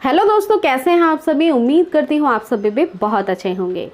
Hello दोस्तों, कैसे हैं आप सभी। उम्मीद करती हूँ आप सभी भी बहुत अच्छे होंगे।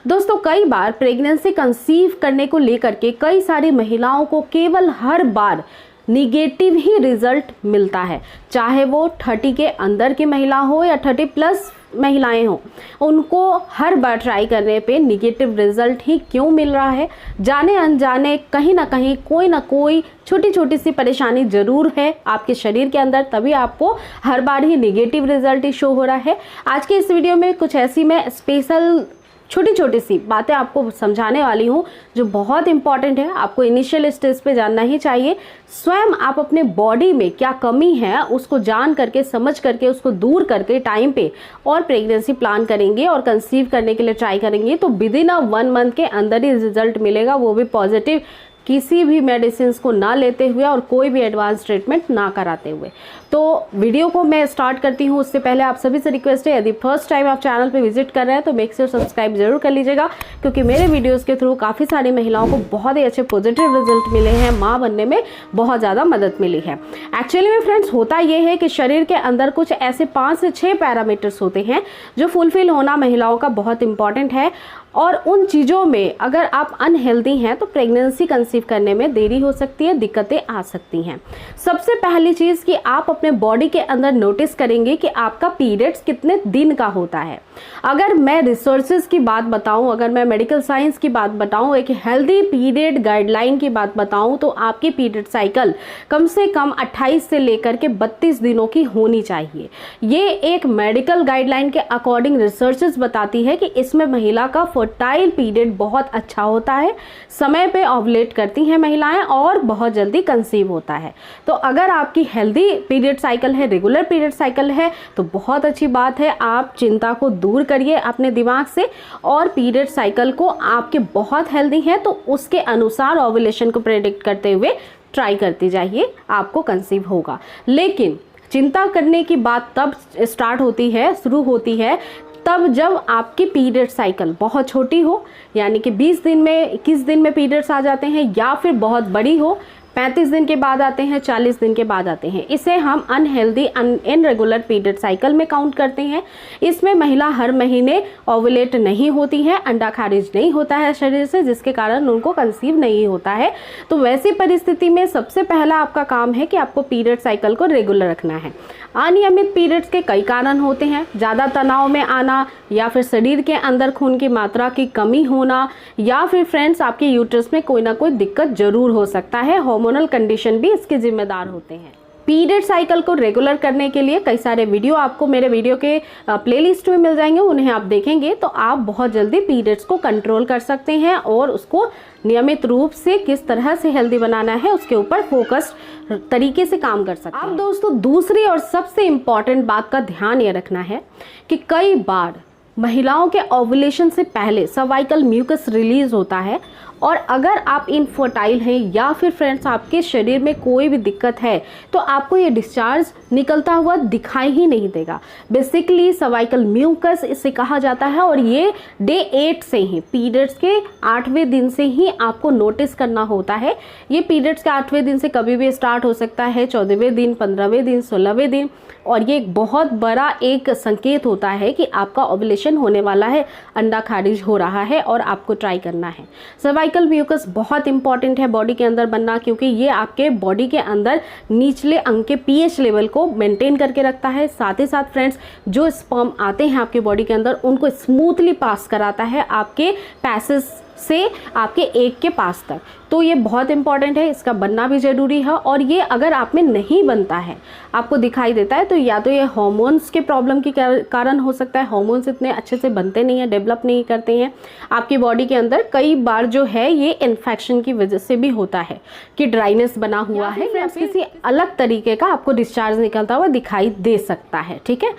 दोस्तों, कई बार प्रेगनेंसी कंसीव करने को लेकर के कई सारी महिलाओं को केवल हर बार निगेटिव ही रिजल्ट मिलता है, चाहे वो 30 के अंदर की महिला हो या 30 प्लस महिलाएं हों। उनको हर बार ट्राई करने पे निगेटिव रिजल्ट ही क्यों मिल रहा है, जाने अनजाने कहीं ना कोई छोटी छोटी सी परेशानी जरूर है आपके शरीर के अंदर, तभी आपको हर बार ही निगेटिव रिजल्ट ही शो हो रहा है। आज के इस वीडियो में कुछ ऐसी मैं स्पेशल छोटी छोटी सी बातें आपको समझाने वाली हूँ जो बहुत इंपॉर्टेंट है, आपको इनिशियल स्टेज पे जानना ही चाहिए। स्वयं आप अपने बॉडी में क्या कमी है उसको जान करके, समझ करके, उसको दूर करके टाइम पे और प्रेगनेंसी प्लान करेंगे और कंसीव करने के लिए ट्राई करेंगे तो विद इन 1 मंथ के अंदर ही रिजल्ट मिलेगा, वो भी पॉजिटिव, किसी भी मेडिसिन को ना लेते हुए और कोई भी एडवांस ट्रीटमेंट ना कराते हुए। तो वीडियो को मैं स्टार्ट करती हूँ उससे पहले आप सभी से रिक्वेस्ट है, यदि फर्स्ट टाइम आप चैनल पे विजिट कर रहे हैं तो मेक श्योर सब्सक्राइब जरूर कर लीजिएगा, क्योंकि मेरे वीडियोस के थ्रू काफ़ी सारी महिलाओं को बहुत ही अच्छे पॉजिटिव रिजल्ट मिले हैं, माँ बनने में बहुत ज़्यादा मदद मिली है। एक्चुअली में फ्रेंड्स, होता ये है कि शरीर के अंदर कुछ ऐसे 5 से 6 पैरामीटर्स होते हैं जो फुलफिल होना महिलाओं का बहुत इंपॉर्टेंट है, और उन चीज़ों में अगर आप अनहेल्दी हैं तो प्रेगनेंसी कंसीव करने में देरी हो सकती है, दिक्कतें आ सकती हैं। सबसे पहली चीज़ कि आप अपने बॉडी के अंदर नोटिस करेंगे कि आपका पीरियड्स कितने दिन का होता है। अगर मैं रिसोर्सेज की बात बताऊं, अगर मैं मेडिकल साइंस की बात बताऊं, एक हेल्दी पीरियड गाइडलाइन की बात बताऊं, तो आपकी पीरियड साइकिल कम से कम 28 से लेकर के 32 दिनों की होनी चाहिए। ये एक मेडिकल गाइडलाइन के अकॉर्डिंग रिसर्चेस बताती है कि इसमें महिला का फर्टाइल पीरियड बहुत अच्छा होता है, समय पे ओवुलेट करती हैं महिलाएं और बहुत जल्दी कंसीव होता है। तो अगर आपकी हेल्दी पीरियड साइकिल है, रेगुलर पीरियड साइकिल है, तो बहुत अच्छी बात है। आप चिंता को दूर करिए अपने दिमाग से और पीरियड साइकिल को आपके बहुत हेल्दी है तो उसके अनुसार ओवुलेशन को प्रेडिक्ट करते हुए ट्राई करती जाइए, आपको कंसीव होगा। लेकिन चिंता करने की बात तब स्टार्ट होती है, शुरू होती है तब जब आपकी पीरियड साइकिल बहुत छोटी हो, यानी कि 20 दिन में, 21 दिन में पीरियड्स आ जाते हैं, या फिर बहुत बड़ी हो, 35 दिन के बाद आते हैं, 40 दिन के बाद आते हैं। इसे हम अनहेल्दी इनरेगुलर पीरियड साइकिल में काउंट करते हैं। इसमें महिला हर महीने ओवुलेट नहीं होती है, अंडा खारिज नहीं होता है शरीर से, जिसके कारण उनको कंसीव नहीं होता है। तो वैसी परिस्थिति में सबसे पहला आपका काम है कि आपको पीरियड साइकिल को रेगुलर रखना है। अनियमित पीरियड्स के कई कारण होते हैं, ज़्यादा तनाव में आना, या फिर शरीर के अंदर खून की मात्रा की कमी होना, या फिर फ्रेंड्स आपके यूट्रस में कोई ना कोई दिक्कत जरूर हो सकता है। हार्मोनल कंडीशन भी इसके जिम्मेदार होते हैं। पीरियड साइकिल को रेगुलर करने के लिए कई सारे वीडियो आपको मेरे वीडियो के प्लेलिस्ट में मिल जाएंगे, उन्हें आप देखेंगे तो आप बहुत जल्दी पीरियड्स को कंट्रोल कर सकते हैं और उसको नियमित रूप से किस तरह से हेल्दी बनाना है उसके ऊपर फोकस्ड तरीके से काम कर सकते हैं। अब दोस्तों, दूसरी और सबसे इम्पॉर्टेंट बात का ध्यान ये रखना है कि कई बार महिलाओं के ओवुलेशन से पहले सर्वाइकल म्यूकस रिलीज होता है, और अगर आप इनफर्टाइल हैं या फिर फ्रेंड्स आपके शरीर में कोई भी दिक्कत है तो आपको ये डिस्चार्ज निकलता हुआ दिखाई ही नहीं देगा। बेसिकली सर्वाइकल म्यूकस इसे कहा जाता है, और ये डे 8 से ही, पीरियड्स के 8वें दिन से ही आपको नोटिस करना होता है। ये पीरियड्स के 8वें दिन से कभी भी स्टार्ट हो सकता है, 14वें दिन, 15वें दिन, 16वें दिन, और ये एक बहुत बड़ा एक संकेत होता है कि आपका ओवुलेशन होने वाला है, अंडा खारिज हो रहा है और आपको ट्राई करना है। सर्वाइकल म्यूकस बहुत इंपॉर्टेंट है बॉडी के अंदर बनना, क्योंकि ये आपके बॉडी के अंदर निचले अंग के पीएच लेवल को मेंटेन करके रखता है। साथ ही साथ फ्रेंड्स, जो स्पर्म आते हैं आपके बॉडी के अंदर उनको स्मूथली पास कराता है आपके पैसेज से आपके एग के पास तक। तो ये बहुत इंपॉर्टेंट है, इसका बनना भी ज़रूरी है। और ये अगर आप में नहीं बनता है, आपको दिखाई देता है, तो या तो ये हार्मोन्स के प्रॉब्लम के कारण हो सकता है। हार्मोन्स इतने अच्छे से बनते नहीं हैं, डेवलप नहीं करते हैं आपकी बॉडी के अंदर। कई बार जो है ये इन्फेक्शन की वजह से भी होता है कि ड्राइनेस बना हुआ है, या किसी अलग तरीके का आपको डिस्चार्ज निकलता हुआ दिखाई दे सकता है। ठीक है।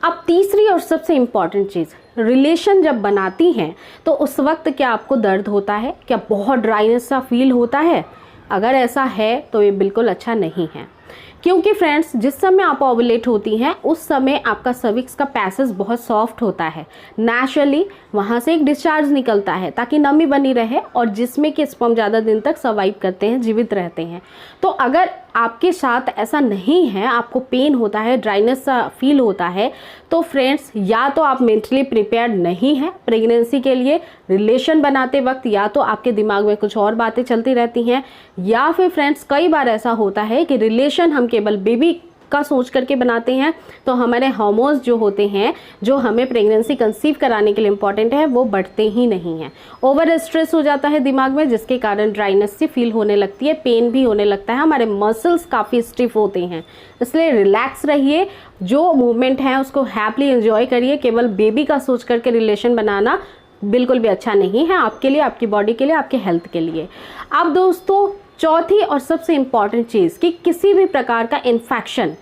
अब तीसरी और सबसे इम्पॉर्टेंट चीज़, रिलेशन जब बनाती हैं तो उस वक्त क्या आपको दर्द होता है, क्या बहुत ड्राइनेस सा फील होता है? अगर ऐसा है तो ये बिल्कुल अच्छा नहीं है, क्योंकि फ्रेंड्स जिस समय आप ओवुलेट होती हैं उस समय आपका सर्विक्स का पैसेज बहुत सॉफ्ट होता है, नेचुरली वहाँ से एक डिस्चार्ज निकलता है ताकि नमी बनी रहे और जिसमें कि स्पर्म ज़्यादा दिन तक सर्वाइव करते हैं, जीवित रहते हैं। तो अगर आपके साथ ऐसा नहीं है, आपको पेन होता है, ड्राइनेस सा फील होता है, तो फ्रेंड्स या तो आप मेंटली प्रिपेयर्ड नहीं हैं प्रेगनेंसी के लिए, रिलेशन बनाते वक्त या तो आपके दिमाग में कुछ और बातें चलती रहती हैं, या फिर फ्रेंड्स कई बार ऐसा होता है कि रिलेशन हम केवल बेबी का सोच करके बनाते हैं, तो हमारे हार्मोन्स जो होते हैं जो हमें प्रेगनेंसी कंसीव कराने के लिए इंपॉर्टेंट है वो बढ़ते ही नहीं हैं। ओवर स्ट्रेस हो जाता है दिमाग में, जिसके कारण ड्राइनेस सी फील होने लगती है, पेन भी होने लगता है, हमारे मसल्स काफ़ी स्टिफ होते हैं। इसलिए रिलैक्स रहिए, जो मूवमेंट है उसको हैप्पीली एंजॉय करिए। केवल बेबी का सोच करके रिलेशन बनाना बिल्कुल भी अच्छा नहीं है आपके लिए, आपकी बॉडी के लिए, आपके हेल्थ के लिए। अब दोस्तों चौथी और सबसे इम्पॉर्टेंट चीज़ कि किसी भी प्रकार का इन्फेक्शन,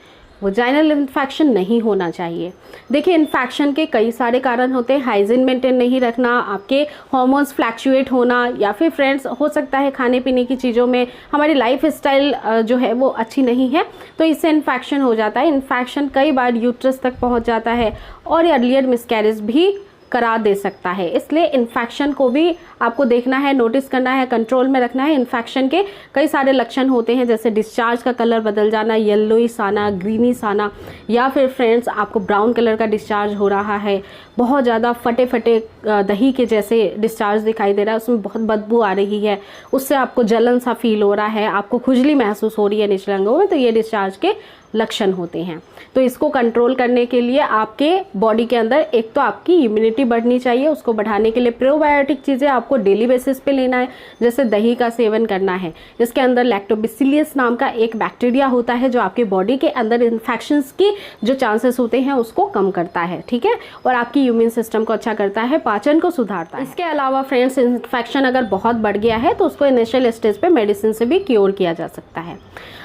वजाइनल इन्फेक्शन नहीं होना चाहिए। देखिए इन्फेक्शन के कई सारे कारण होते हैं, हाइजीन मेंटेन नहीं रखना, आपके हार्मोन्स फ्लैक्चुएट होना, या फिर फ्रेंड्स हो सकता है खाने पीने की चीज़ों में हमारी लाइफ स्टाइल जो है वो अच्छी नहीं है, तो इससे इन्फेक्शन हो जाता है। इन्फेक्शन कई बार यूट्रस तक पहुंच जाता है और अर्लियर मिसकैरेज भी करा दे सकता है। इसलिए इन्फेक्शन को भी आपको देखना है, नोटिस करना है, कंट्रोल में रखना है। इन्फेक्शन के कई सारे लक्षण होते हैं, जैसे डिस्चार्ज का कलर बदल जाना, येलोइश आना, ग्रीनिश आना, या फिर फ्रेंड्स आपको ब्राउन कलर का डिस्चार्ज हो रहा है, बहुत ज़्यादा फटे फटे दही के जैसे डिस्चार्ज दिखाई दे रहा है, उसमें बहुत बदबू आ रही है, उससे आपको जलन सा फील हो रहा है, आपको खुजली महसूस हो रही है निचले अंगों में, तो ये डिस्चार्ज के लक्षण होते हैं। तो इसको कंट्रोल करने के लिए आपके बॉडी के अंदर एक तो आपकी इम्यूनिटी बढ़नी चाहिए, उसको बढ़ाने के लिए प्रोबायोटिक चीज़ें आपको डेली बेसिस पे लेना है, जैसे दही का सेवन करना है, जिसके अंदर लैक्टोबैसिलस नाम का एक बैक्टीरिया होता है जो आपके बॉडी के अंदर इन्फेक्शंस की जो चांसेस होते हैं उसको कम करता है, ठीक है, और आपकी इम्यून सिस्टम को अच्छा करता है, पाचन को सुधारता है। इसके अलावा फ्रेंड्स इन्फेक्शन अगर बहुत बढ़ गया है तो उसको इनिशियल स्टेज पे मेडिसिन से भी क्योर किया जा सकता है।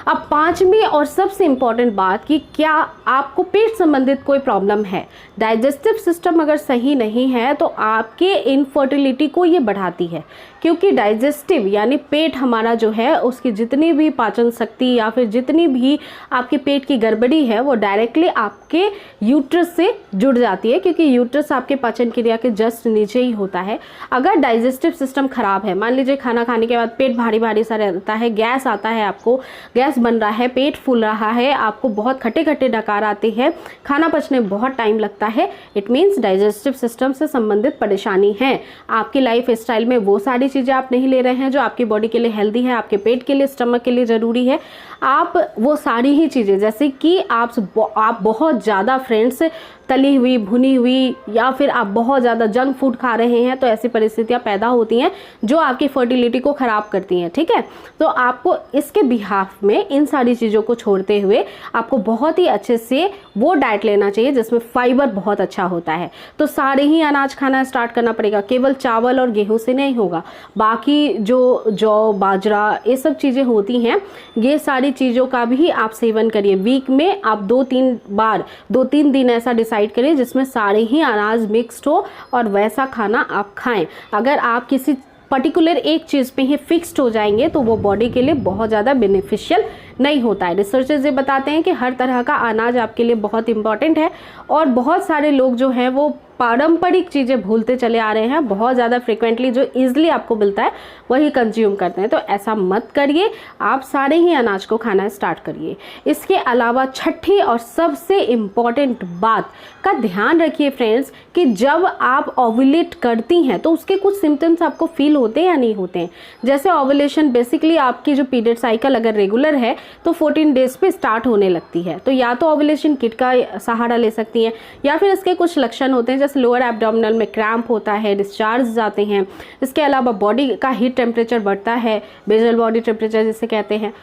अब पांचवी और सबसे इम्पॉर्टेंट बात कि क्या आपको पेट संबंधित कोई प्रॉब्लम है, डाइजेस्टिव सिस्टम अगर सही नहीं है तो आपके इनफर्टिलिटी को ये बढ़ाती है, क्योंकि डाइजेस्टिव यानी पेट हमारा जो है उसकी जितनी भी पाचन शक्ति या फिर जितनी भी आपके पेट की गड़बड़ी है वो डायरेक्टली आपके यूट्रस से जुड़ जाती है, क्योंकि यूट्रस आपके पाचन क्रिया के जस्ट नीचे ही होता है। अगर डाइजेस्टिव सिस्टम खराब है, मान लीजिए खाना खाने के बाद पेट भारी भारी सा रहता है, गैस आता है, आपको गैस बन रहा है, पेट फूल रहा है, आपको बहुत खट्टे खट्टे डकार आते हैं, खाना पचने में बहुत टाइम लगता है, इट मीन्स डाइजेस्टिव सिस्टम से संबंधित परेशानी है। आपकी लाइफ स्टाइल में वो सारी चीज़ें आप नहीं ले रहे हैं जो आपकी बॉडी के लिए हेल्दी है, आपके पेट के लिए, स्टमक के लिए ज़रूरी है। आप वो सारी ही चीज़ें, जैसे कि आप बहुत ज़्यादा फ्रेंड्स तली हुई, भुनी हुई, या फिर आप बहुत ज़्यादा जंक फूड खा रहे हैं, तो ऐसी परिस्थितियाँ पैदा होती हैं जो आपकी फर्टिलिटी को ख़राब करती हैं, ठीक है। तो आपको इसके बिहाफ में इन सारी चीज़ों को छोड़ते हुए आपको बहुत ही अच्छे से वो डाइट लेना चाहिए जिसमें फाइबर बहुत अच्छा होता है। तो सारे ही अनाज खाना स्टार्ट करना पड़ेगा, केवल चावल और गेहूं से नहीं होगा, बाकी जो जौ, बाजरा, ये सब चीज़ें होती हैं, ये सारी चीज़ों का भी आप सेवन करिए। वीक में आप 2-3 दिन ऐसा डिसाइड करिए जिसमें सारे ही अनाज मिक्स्ड हो और वैसा खाना आप खाएं। अगर आप किसी पर्टिकुलर एक चीज़ पे ही फिक्स्ड हो जाएंगे तो वो बॉडी के लिए बहुत ज़्यादा बेनिफिशियल नहीं होता है। रिसर्चर्स ये बताते हैं कि हर तरह का अनाज आपके लिए बहुत इंपॉर्टेंट है, और बहुत सारे लोग जो हैं वो पारंपरिक चीज़ें भूलते चले आ रहे हैं, बहुत ज़्यादा फ्रिक्वेंटली जो ईजिली आपको मिलता है वही कंज्यूम करते हैं। तो ऐसा मत करिए, आप सारे ही अनाज को खाना स्टार्ट करिए। इसके अलावा छठी और सबसे इम्पॉर्टेंट बात का ध्यान रखिए फ्रेंड्स कि जब आप ओव्यूलेट करती हैं तो उसके कुछ सिम्टम्स आपको फील होते हैं या नहीं होते हैं। जैसे ओव्यूलेशन बेसिकली आपकी जो पीरियड साइकिल अगर रेगुलर है तो 14 डेज पे स्टार्ट होने लगती है, तो या तो ओव्यूलेशन किट का सहारा ले सकती हैं, या फिर इसके कुछ लक्षण होते हैं जैसे लोअर एब्डोमिनल में क्रैम्प होता है, डिस्चार्ज जाते हैं। इसके अलावा बॉडी का हीट टेम्परेचर बढ़ता है, बेजल बॉडी टेम्परेचर जिसे कहते हैं।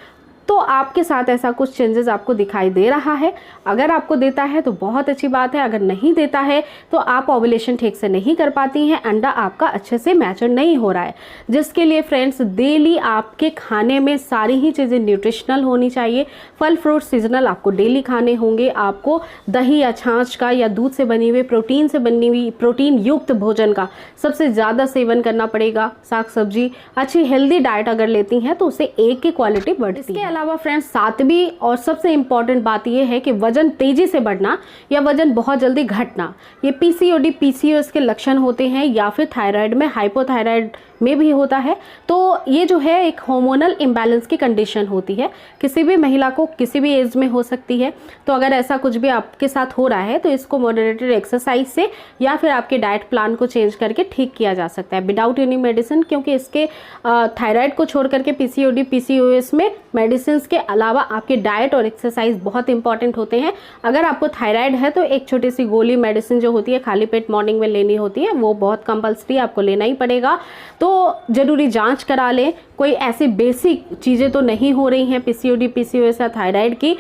तो आपके साथ ऐसा कुछ चेंजेस आपको दिखाई दे रहा है, अगर आपको देता है तो बहुत अच्छी बात है, अगर नहीं देता है तो आप ओव्यूलेशन ठीक से नहीं कर पाती हैं, अंडा आपका अच्छे से मैच्योर नहीं हो रहा है, जिसके लिए फ्रेंड्स डेली आपके खाने में सारी ही चीज़ें न्यूट्रिशनल होनी चाहिए। फल फ्रूट सीजनल आपको डेली खाने होंगे, आपको दही या छाछ का या दूध से बनी हुई प्रोटीन से बनी हुई प्रोटीन युक्त भोजन का सबसे ज़्यादा सेवन करना पड़ेगा। साग सब्जी, अच्छी हेल्दी डाइट अगर लेती हैं तो उससे एग की क्वालिटी बढ़ती है। अलावा फ्रेंड्स, सातवीं और सबसे इम्पॉर्टेंट बात यह है कि वजन तेजी से बढ़ना या वजन बहुत जल्दी घटना, ये पीसीओडी पीसीओएस के लक्षण होते हैं, या फिर थायराइड में हाइपोथायराइड में भी होता है। तो ये जो है एक हार्मोनल इम्बैलेंस की कंडीशन होती है, किसी भी महिला को किसी भी एज में हो सकती है। तो अगर ऐसा कुछ भी आपके साथ हो रहा है तो इसको मॉडरेटेड एक्सरसाइज से या फिर आपके डाइट प्लान को चेंज करके ठीक किया जा सकता है विदाउट एनी मेडिसिन, क्योंकि इसके थायराइड को छोड़ करके पीसीओडी पीसीओएस में मेडिसिन के अलावा आपके डाइट और एक्सरसाइज बहुत इंपॉर्टेंट होते हैं। अगर आपको थायराइड है तो एक छोटी सी गोली मेडिसिन जो होती है खाली पेट मॉर्निंग में लेनी होती है, वो बहुत कंपल्सरी आपको लेना ही पड़ेगा। तो जरूरी जांच करा लें, कोई ऐसी बेसिक चीज़ें तो नहीं हो रही हैं पीसीओडी पीसीओएस या थायराइड की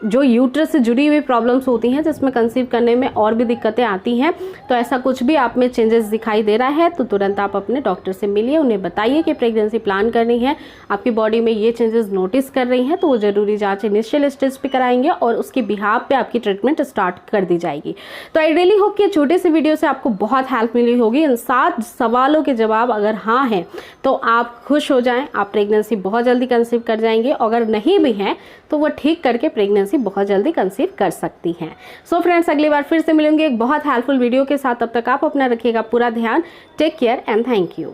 जो यूट्रस से जुड़ी हुई प्रॉब्लम्स होती हैं जिसमें कंसीव करने में और भी दिक्कतें आती हैं। तो ऐसा कुछ भी आप में चेंजेस दिखाई दे रहा है तो तुरंत आप अपने डॉक्टर से मिलिए, उन्हें बताइए कि प्रेगनेंसी प्लान करनी है, आपकी बॉडी में ये चेंजेस नोटिस कर रही हैं, तो वो जरूरी जांच इनिशियल स्टेज पे कराएंगे और उसके बिहाफ पे आपकी ट्रीटमेंट स्टार्ट कर दी जाएगी। तो आई रियली होप कि छोटे से वीडियो से आपको बहुत हेल्प मिली होगी। इन 7 सवालों के जवाब अगर हाँ हैं तो आप खुश हो जाएं, आप प्रेगनेंसी बहुत जल्दी कंसीव कर जाएंगे। अगर नहीं भी हैं तो वो ठीक करके प्रेगनेंसी बहुत जल्दी कंसीव कर सकती हैं। सो फ्रेंड्स, अगली बार फिर से मिलेंगे एक बहुत हेल्पफुल वीडियो के साथ। तब तक आप अपना रखिएगा पूरा ध्यान। Take care and thank you.